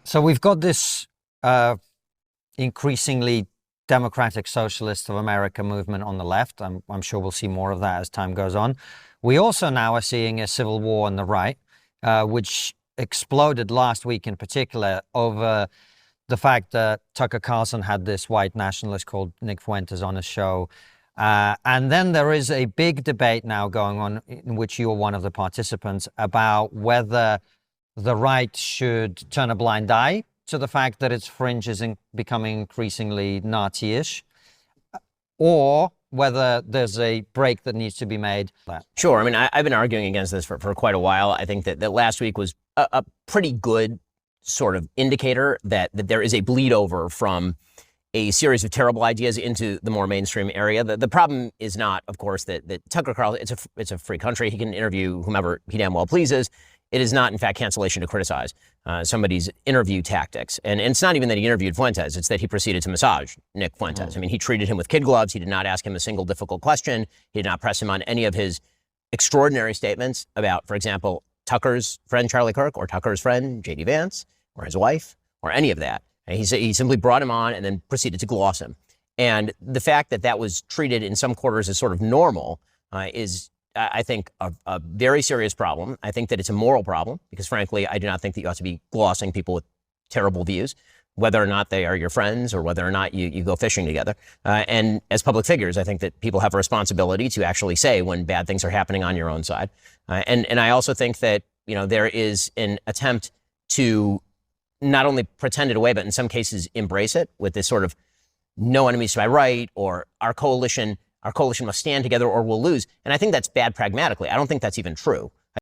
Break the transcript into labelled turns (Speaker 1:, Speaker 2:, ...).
Speaker 1: So we've got this increasingly democratic socialist of America movement on the left. I'm sure we'll see more of that as time goes on. We also now are seeing a civil war on the right, which exploded last week in particular over the fact that Tucker Carlson had this white nationalist called Nick Fuentes on his show. And then there is a big debate now going on in which you're one of the participants about whether the right should turn a blind eye to the fact that its fringe is becoming increasingly Nazi-ish, or whether there's a break that needs to be made.
Speaker 2: Sure. I mean, I've been arguing against this for quite a while. I think that last week was a pretty good sort of indicator that there is a bleed over from a series of terrible ideas into the more mainstream area. The problem is not, of course, that Tucker Carlson, it's a free country. He can interview whomever he damn well pleases. It is not, in fact, cancellation to criticize somebody's interview tactics. And it's not even that he interviewed Fuentes. It's that he proceeded to massage Nick Fuentes. I mean, he treated him with kid gloves. He did not ask him a single difficult question. He did not press him on any of his extraordinary statements about, for example, Tucker's friend Charlie Kirk or Tucker's friend J.D. Vance or his wife or any of that. And he simply brought him on and then proceeded to gloss him. And the fact that was treated in some quarters as sort of normal is, I think, a very serious problem. I think that it's a moral problem because, frankly, I do not think that you ought to be glossing people with terrible views, whether or not they are your friends or whether or not you go fishing together. And as public figures, I think that people have a responsibility to actually say when bad things are happening on your own side. And I also think that, there is an attempt to not only pretend it away, but in some cases embrace it with this sort of no enemies to my right, or our coalition must stand together or we'll lose. And I think that's bad pragmatically. I don't think that's even true.